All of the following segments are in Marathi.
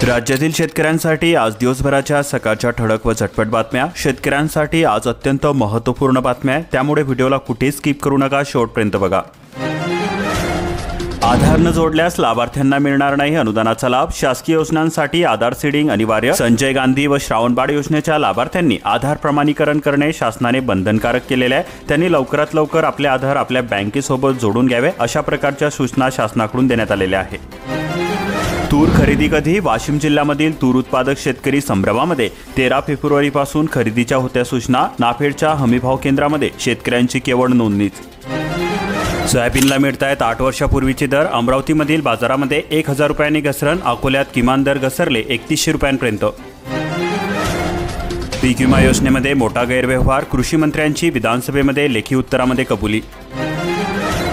राज्यातील शेतकऱ्यांसाठी आज दिवसभराच्या सकाळच्या ठळक व झटपट बातम्या. शेतकऱ्यांसाठी आज अत्यंत महत्त्वपूर्ण बातम्या आहे, त्यामुळे व्हिडिओला कुठेही स्किप करू नका, शेवटपर्यंत बघा. आधार न जोडल्यास लाभार्थ्यांना मिळणार नाही अनुदानाचा लाभ. शासकीय योजनांसाठी आधार सीडिंग अनिवार्य. संजय गांधी व श्रावणबाळ योजनेच्या लाभार्थ्यांनी आधार प्रमाणीकरण करणे शासनाने बंधनकारक केलेले आहे. त्यांनी लवकरात लवकर आपले आधार आपल्या बँकेसोबत जोडून घ्यावे, अशा प्रकारच्या सूचना शासनाकडून देण्यात आलेल्या आहेत. तूर खरेदी कधी? वाशिम जिल्ह्यामधील तूर उत्पादक शेतकरी संभ्रमामध्ये. 13 फेब्रुवारीपासून खरेदीच्या होत्या सूचना. नाफेडच्या हमीभाव केंद्रामध्ये शेतकऱ्यांची केवळ नोंदणीच. सोयाबीनला मिळत आहेत 8 वर्षापूर्वीचे दर. अमरावतीमधील बाजारामध्ये 1000 रुपयांनी घसरण. अकोल्यात किमान दर घसरले 3100 रुपयांपर्यंत. पीक विमा योजनेमध्ये मोठा गैरव्यवहार. कृषी मंत्र्यांची विधानसभेमध्ये लेखी उत्तरामध्ये कबुली.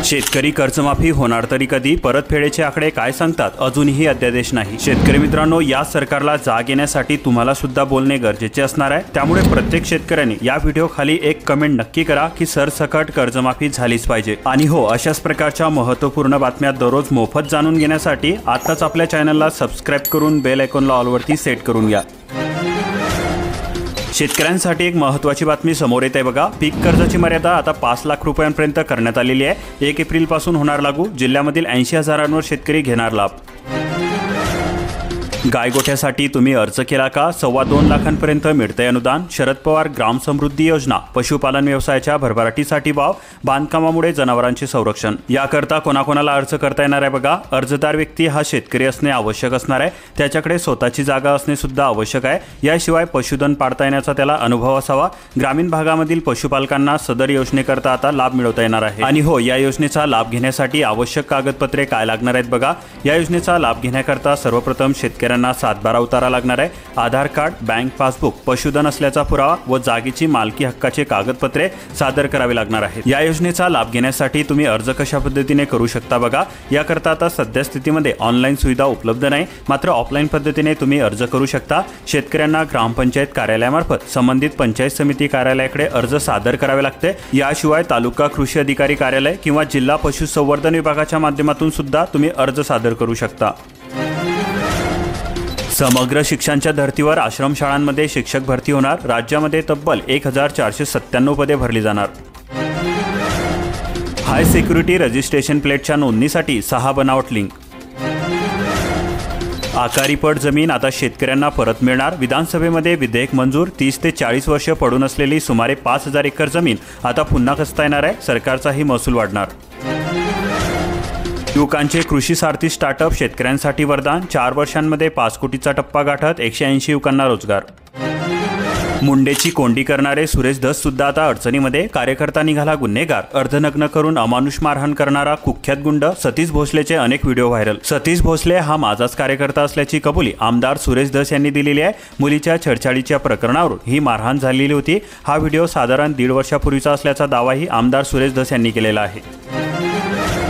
शेतकरी कर्जमाफी होणार तरी कधी? परतफेडीचे आकडे काय सांगतात? अजूनही अध्यादेश नाही. शेतकरी मित्रांनो, या सरकारला जाग येण्यासाठी तुम्हाला सुद्धा बोलणे गरजेचे असणार आहे. त्यामुळे प्रत्येक शेतकऱ्यांनी या व्हिडिओ खाली एक कमेंट नक्की करा की सरसकट कर्जमाफी झालीच पाहिजे. आणि हो, अशाच प्रकारच्या महत्त्वपूर्ण बातम्या दररोज मोफत जाणून घेण्यासाठी आताच आपल्या चॅनलला सबस्क्राईब करून बेल आयकॉनला ऑलवरती सेट करून घ्या. शेतकऱ्यांसाठी एक महत्त्वाची बातमी समोर येत आहे बघा. पीक कर्जाची मर्यादा आता 5 लाख रुपयांपर्यंत करण्यात आलेली आहे. 1 एप्रिलपासून होणार लागू. जिल्ह्यामधील 80,000 शेतकरी घेणार लाभ. गायगोठ्यासाठी तुम्ही अर्ज केला का? 2.25 लाखांपर्यंत मिळतंय अनुदान. शरद पवार ग्राम समृद्धी योजना. पशुपालन व्यवसायाच्या भरभराटीसाठी वाव. बांधकामामुळे जनावरांचे संरक्षण. याकरता कोणाकोणाला अर्ज करता येणार आहे बघा. अर्जदार व्यक्ती हा शेतकरी असणे आवश्यक असणार आहे. त्याच्याकडे स्वतःची जागा असणे सुद्धा आवश्यक आहे. याशिवाय पशुधन पाळता येण्याचा त्याला अनुभव असावा. ग्रामीण भागामधील पशुपालकांना सदर योजनेकरता आता लाभ मिळवता येणार आहे. आणि हो, या योजनेचा लाभ घेण्यासाठी आवश्यक कागदपत्रे काय लागणार आहेत बघा. या योजनेचा लाभ घेण्याकरता सर्वप्रथम शेतकऱ्यांना 7/12 उतारा लागणार आहे. आधार कार्ड, बँक पासबुक, पशुधन असल्याचा पुरावा व जागेची मालकी हक्काचे कागदपत्रे सादर करावे लागणार आहेत. या योजनेचा लाभ घेण्यासाठी तुम्ही अर्ज कशा पद्धतीने करू शकता बघा. याकरता आता सध्या स्थितीमध्ये ऑनलाईन सुविधा उपलब्ध नाही, मात्र ऑफलाईन पद्धतीने तुम्ही अर्ज करू शकता. शेतकऱ्यांना ग्रामपंचायत कार्यालयामार्फत संबंधित पंचायत समिती कार्यालयाकडे अर्ज सादर करावे लागते. याशिवाय तालुका कृषी अधिकारी कार्यालय किंवा जिल्हा पशुसंवर्धन विभागाच्या माध्यमातून सुद्धा तुम्ही अर्ज सादर करू शकता. समग्र शिक्षणाच्या धर्तीवर आश्रमशाळांमध्ये शिक्षक भरती होणार. राज्यामध्ये तब्बल 1497 पदे भरली जाणार. हाय सिक्युरिटी रजिस्ट्रेशन प्लेटच्या नोंदणीसाठी 6 बनावट लिंक. आकारी पट जमीन आता शेतकऱ्यांना परत मिळणार. विधानसभेमध्ये विधेयक मंजूर. 30 ते 40 वर्ष पडून असलेली सुमारे 5000 एकर जमीन आता पुन्हा कसता येणार आहे. सरकारचाही महसूल वाढणार. युवकांचे कृषी सारथी स्टार्टअप शेतकऱ्यांसाठी वरदान. 4 वर्षांमध्ये 5 कोटीचा टप्पा गाठत 180 युवकांना रोजगार. मुंडेची कोंडी करणारे सुरेश धस सुद्धा आता अडचणीमध्ये. कार्यकर्ता निघाला गुन्हेगार. अर्धनग्न करून अमानुष मारहाण करणारा कुख्यात गुंड. सतीश भोसलेचे अनेक व्हिडिओ व्हायरल. सतीश भोसले हा माझाच कार्यकर्ता असल्याची कबुली आमदार सुरेश धस यांनी दिलेली आहे. मुलीच्या छेडछाडीच्या प्रकरणावरून ही मारहाण झालेली होती. हा व्हिडिओ साधारण 1.5 वर्षापूर्वीचा असल्याचा दावाही आमदार सुरेश धस यांनी केलेला आहे.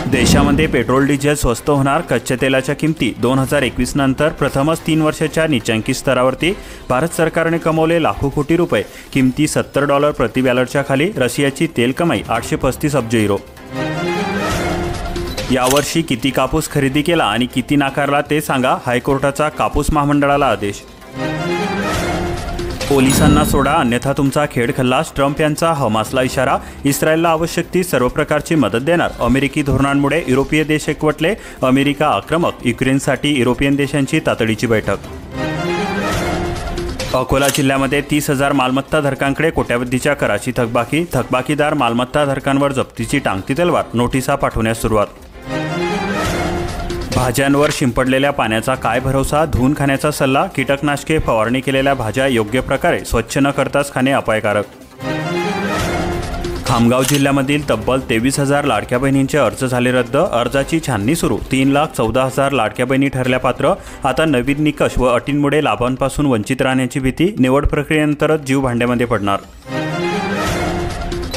देशामध्ये पेट्रोल डिझेल स्वस्त होणार. कच्च्या तेलाच्या किमती 2021 नंतर प्रथमच 3 वर्षाच्या नीचांकी स्तरावरती. भारत सरकारने कमवले लाखो कोटी रुपये. किमती $70 प्रति बॅलरच्या खाली. रशियाची तेल कमाई 835 अब्ज युरो. यावर्षी किती कापूस खरेदी केला आणि किती नाकारला ते सांगा. हायकोर्टाचा कापूस महामंडळाला आदेश. पोलिसांना सोडा अन्यथा तुमचा खेळ खल्लास. ट्रम्प यांचा हमासला इशारा. इस्रायलला आवश्यक ती सर्व प्रकारची मदत देणार. अमेरिकी धोरणांमुळे युरोपीय देश एकवटले. अमेरिका आक्रमक. युक्रेनसाठी युरोपियन देशांची तातडीची बैठक. अकोला जिल्ह्यामध्ये 30,000 मालमत्ताधारकांकडे कोट्यावधीच्या कराची थकबाकी. थकबाकीदार मालमत्ताधारकांवर जप्तीची टांगती तलवार. नोटिसा पाठवण्यास सुरुवात. भाज्यांवर शिंपडलेल्या पाण्याचा काय भरोसा? धुवून खाण्याचा सल्ला. कीटकनाशके फवारणी केलेल्या भाज्या योग्य प्रकारे स्वच्छ न करताच खाणे अपायकारक. खामगाव जिल्ह्यामधील तब्बल 23,000 लाडक्या बहिणींचे अर्ज झाले रद्द. अर्जाची छाननी सुरू. 3,14,000 लाडक्या बहिणी ठरल्या पात्र. आता नवीन निकष व अटींमुळे लाभांपासून वंचित राहण्याची भीती. निवड प्रक्रियेनंतरच जीव भांड्यामध्ये पडणार.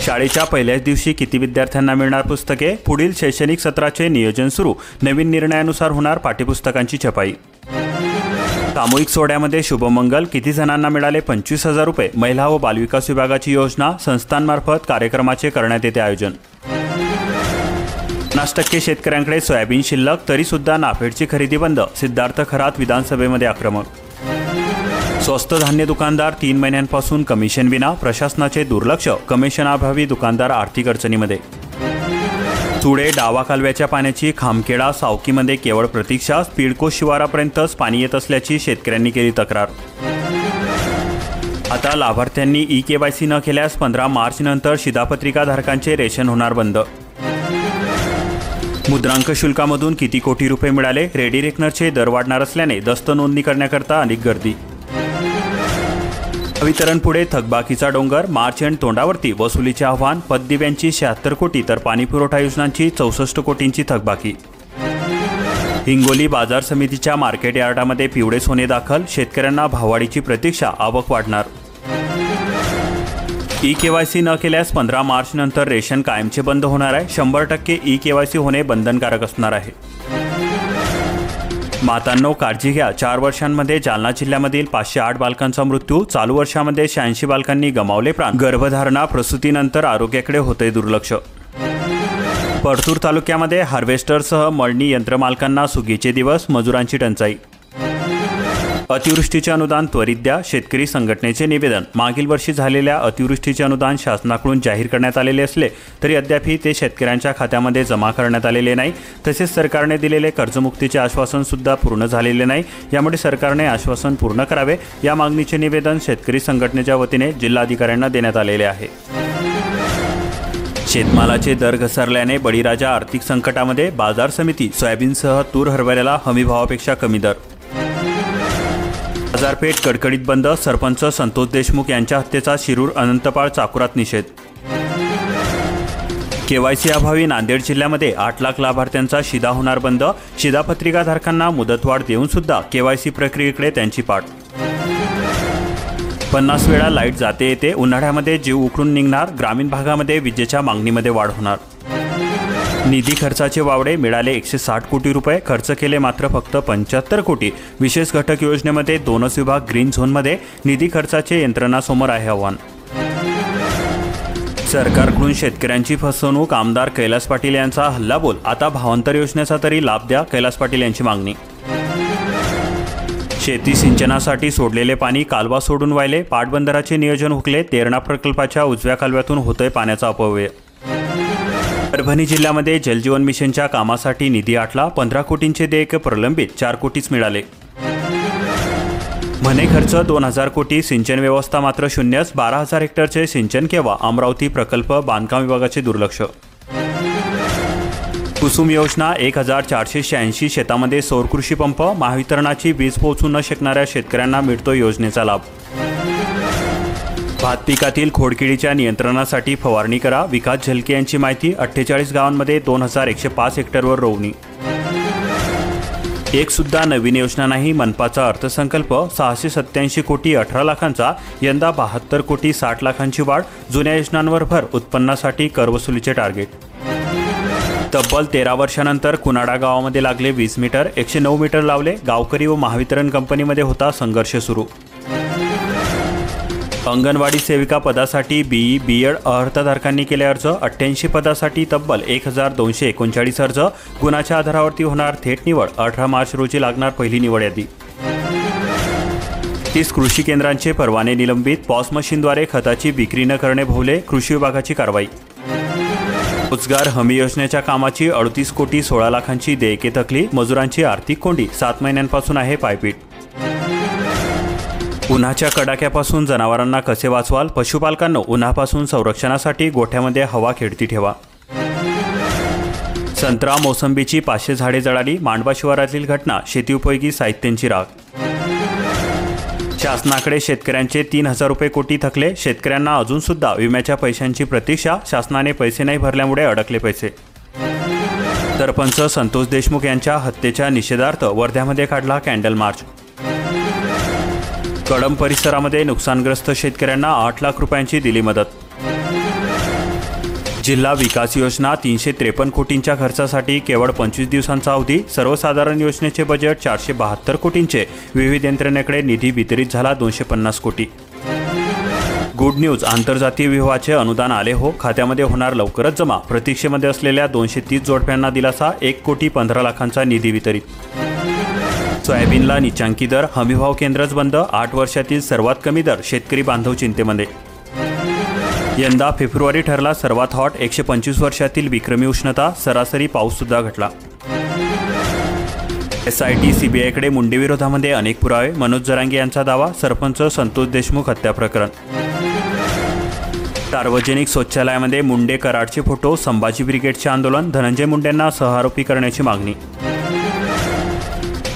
शाळेच्या पहिल्याच दिवशी किती विद्यार्थ्यांना मिळणार पुस्तके? पुढील शैक्षणिक सत्राचे नियोजन सुरू. नवीन निर्णयानुसार होणार पाठ्यपुस्तकांची छपाई. सामूहिक सोहळ्यामध्ये शुभमंगल. किती जणांना मिळाले 25,000 रुपये? महिला व बालविकास विभागाची योजना. संस्थांमार्फत कार्यक्रमाचे करण्यात येते आयोजन. 50% शेतकऱ्यांकडे सोयाबीन शिल्लक तरी सुद्धा नाफेडची खरेदी बंद. सिद्धार्थ खरात विधानसभेमध्ये आक्रमक. स्वस्त धान्य दुकानदार 3 महिन्यांपासून कमिशन विना. प्रशासनाचे दुर्लक्ष. कमिशनाभावी दुकानदार आर्थिक अडचणीमध्ये. चुडे डावा कालव्याच्या पाण्याची खामखेडा सावकीमध्ये केवळ प्रतीक्षा. स्पीडको शिवारापर्यंतच पाणी येत असल्याची शेतकऱ्यांनी केली तक्रार. आता लाभार्थ्यांनी ई-केवायसी न केल्यास 15 मार्च नंतर शिधापत्रिका धारकांचे रेशन होणार बंद. मुद्रांक शुल्कामधून किती कोटी रुपये मिळाले? रेडी रेकनरचे दर वाढणार असल्याने दस्त नोंदणी करण्याकरता अनेक गर्दी. वितरण पुढे थकबाकीचा डोंगर. मार्च एंड तोंडावरती. वसुलीचे आव्हान. पतदिव्यांची 76 कोटी तर पाणीपुरवठा योजनांची 64 कोटींची थकबाकी. हिंगोली बाजार समितीच्या मार्केट यार्डामध्ये पिवळे सोने दाखल. शेतकऱ्यांना भाववाढीची प्रतीक्षा. आवक वाढणार. ई-केवायसी न केल्यास 15 मार्च नंतर रेशन कायमचे बंद होणार आहे. 100% ई-केवायसी होणे बंधनकारक असणार आहे. मातांनो काळजी घ्या. 4 वर्षांमध्ये जालना जिल्ह्यामधील 508 बालकांचा मृत्यू. चालू वर्षामध्ये 86 बालकांनी गमावले प्राण. गर्भधारणा प्रसूतीनंतर आरोग्याकडे होते दुर्लक्ष. परतूर तालुक्यामध्ये हार्वेस्टरसह मळणी यंत्रमालकांना सुगीचे दिवस. मजुरांची टंचाई. अतिवृष्टीचे अनुदान त्वरित द्या. शेतकरी संघटनेचे निवेदन. मागील वर्षी झालेल्या अतिवृष्टीचे अनुदान शासनाकडून जाहीर करण्यात आलेले असले तरी अद्यापही ते शेतकऱ्यांच्या खात्यामध्ये जमा करण्यात आलेले नाही. तसेच सरकारने दिलेले कर्जमुक्तीचे आश्वासन सुद्धा पूर्ण झालेले नाही. यामुळे सरकारने आश्वासन पूर्ण करावे या मागणीचे निवेदन शेतकरी संघटनेच्या वतीने जिल्हाधिकाऱ्यांना देण्यात आलेले आहे. शेतमालाचे दर घसरल्याने बळीराजा आर्थिक संकटामध्ये. बाजार समिती. सोयाबीनसह तूर हरभऱ्याला हमीभावापेक्षा कमी दर. बाजारपेठ कडकडीत बंद. सरपंच संतोष देशमुख यांच्या हत्येचा शिरूर अनंतपाळ चाकुरात निषेध. केवायसी अभावी नांदेड जिल्ह्यामध्ये 8 लाख लाभार्थ्यांचा शिधा होणार बंद. शिधापत्रिका धारकांना मुदतवाढ देऊन सुद्धा केवायसी प्रक्रियेकडे त्यांची पाठ. 50 वेळा लाईट जाते येते. उन्हाळ्यामध्ये जीव उकळून निघणार. ग्रामीण भागामध्ये विजेच्या मागणीमध्ये वाढ होणार. निधी खर्चाचे वावडे. मिळाले 160 कोटी रुपये. खर्च केले मात्र फक्त 75 कोटी. विशेष घटक योजनेमध्ये 2च विभाग ग्रीन झोनमध्ये. निधी खर्चाचे यंत्रणासमोर आहे आव्हान. सरकारकडून शेतकऱ्यांची फसवणूक. आमदार कैलास पाटील यांचा हल्लाबोल. आता भावांतर योजनेचा तरी लाभ द्या. कैलास पाटील यांची मागणी. शेती सिंचनासाठी सोडलेले पाणी कालवा सोडून वाहिले. पाटबंधाराचे नियोजन हुकले. तेरणा प्रकल्पाच्या उजव्या कालव्यातून होतोय पाण्याचा अपव्यय. परभणी जिल्ह्यामध्ये जलजीवन मिशनच्या कामासाठी निधी आटला. 15 कोटींचे देयक प्रलंबित. 4 कोटीच मिळाले. म्हणे खर्च 2000 कोटी. सिंचन व्यवस्था मात्र शून्यच. 12,000 हेक्टरचे सिंचन केव्हा? अमरावती प्रकल्प बांधकाम विभागाचे दुर्लक्ष. कुसुम योजना. 1486 शेतामध्ये सौर कृषी पंप. महावितरणाची वीज पोहोचू न शकणाऱ्या शेतकऱ्यांना मिळतो योजनेचा लाभ. भात पिकातील खोडकिडीच्या नियंत्रणासाठी फवारणी करा. विकास झलके यांची माहिती. 48 गावांमध्ये 2105 हेक्टरवर रोवणी. एक सुद्धा नवीन योजना नाही. मनपाचा अर्थसंकल्प 687 कोटी 18 लाखांचा. यंदा 72 कोटी 60 लाखांची वाढ. जुन्या योजनांवर भर. उत्पन्नासाठी करवसुलीचे टार्गेट. तब्बल 13 वर्षानंतर कुनाडा गावामध्ये लागले 20 मीटर. 109 मीटर लावले. गावकरी व महावितरण कंपनीमध्ये होता संघर्ष सुरू. अंगणवाडी सेविका पदासाठी बीई बीएड अर्हताधारकांनी केले अर्ज. 88 पदासाठी तब्बल 1239 अर्ज. गुणाच्या आधारावरती होणार थेट निवड. 18 मार्च रोजी लागणार पहिली निवड यादी. 30 कृषी केंद्रांचे परवाने निलंबित. पॉस मशीनद्वारे खताची विक्री न करणे भोवले. कृषी विभागाची कारवाई. रोजगार हमी योजनेच्या कामाची 38 कोटी 16 लाखांची देयके थकली. मजुरांची आर्थिक कोंडी. 7 महिन्यांपासून आहे पायपीट. उन्हाच्या कडाक्यापासून जनावरांना कसे वाचवाल? पशुपालकांनो, उन्हापासून संरक्षणासाठी गोठ्यामध्ये हवा खेळती ठेवा. संत्रा मोसंबीची 500 झाडे जळाली. मांडवा शिवारातील घटना. शेतीउपयोगी साहित्यांची राख. शासनाकडे शेतकऱ्यांचे 3000 कोटी थकले. शेतकऱ्यांना अजून सुद्धा विम्याच्या पैशांची प्रतीक्षा. शासनाने पैसे नाही भरल्यामुळे अडकले पैसे. सरपंच संतोष देशमुख यांच्या हत्येच्या निषेधार्थ वर्ध्यामध्ये काढला कॅन्डल मार्च. कळंब परिसरामध्ये नुकसानग्रस्त शेतकऱ्यांना 8 लाख रुपयांची दिली मदत. जिल्हा विकास योजना 353 कोटींच्या खर्चासाठी केवळ 25 दिवसांचा अवधी. सर्वसाधारण योजनेचे बजेट 472 कोटींचे. विविध यंत्रणेकडे निधी वितरित झाला 250 कोटी. गुड न्यूज, आंतरजातीय विवाहाचे अनुदान आले हो, खात्यामध्ये होणार लवकरच जमा. प्रतीक्षेमध्ये असलेल्या 230 जोडप्यांना दिलासा. 1,15,00,000चा निधी वितरित. सोयाबीनला नीचांकी दर, हमीभाव केंद्रच बंद. 8 वर्षातील सर्वात कमी दर, शेतकरी बांधव चिंतेमध्ये. यंदा फेब्रुवारी ठरला सर्वात हॉट. 125 वर्षातील विक्रमी उष्णता, सरासरी पाऊससुद्धा घटला. SIT CBIकडे मुंडे विरोधामध्ये अनेक पुरावे, मनोज जरांगे यांचा दावा. सरपंच संतोष देशमुख हत्या प्रकरण. सार्वजनिक शौचालयामध्ये मुंडे कराडचे फोटो, संभाजी ब्रिगेडचे आंदोलन, धनंजय मुंडेंना सहआरोपी करण्याची मागणी.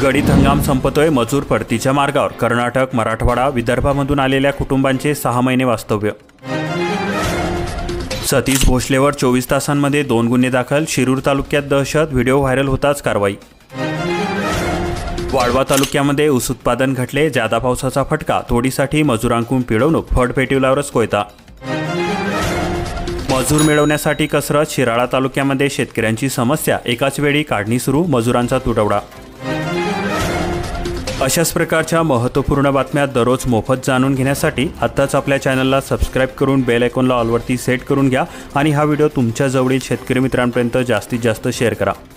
गडीत हंगाम संपतोय, मजूर परतीच्या मार्गावर. कर्नाटक, मराठवाडा, विदर्भामधून आलेल्या कुटुंबांचे 6 महिने वास्तव्य. सतीश भोसलेवर 24 तासांमध्ये 2 गुन्हे दाखल. शिरूर तालुक्यात दहशत, व्हिडिओ व्हायरल होताच कारवाई. वाळवा तालुक्यामध्ये ऊस उत्पादन घटले, जादा पावसाचा फटका. तोडीसाठी मजुरांकडून पिळवणूक, फड पेटविल्यावरच कोयता. मजूर मिळवण्यासाठी कसरत, शिराळा तालुक्यामध्ये शेतकऱ्यांची समस्या. एकाच वेळी काढणी सुरू, मजुरांचा तुटवडा. अशाच प्रकारच्या महत्त्वपूर्ण बातम्या दररोज मोफत जाणून घेण्यासाठी आत्ताच आपल्या चॅनलला सबस्क्राईब करून बेल आयकॉनला ऑलवरती सेट करून घ्या आणि हा व्हिडिओ तुमच्या जवळील शेतकरी मित्रांपर्यंत जास्तीत जास्त शेअर करा.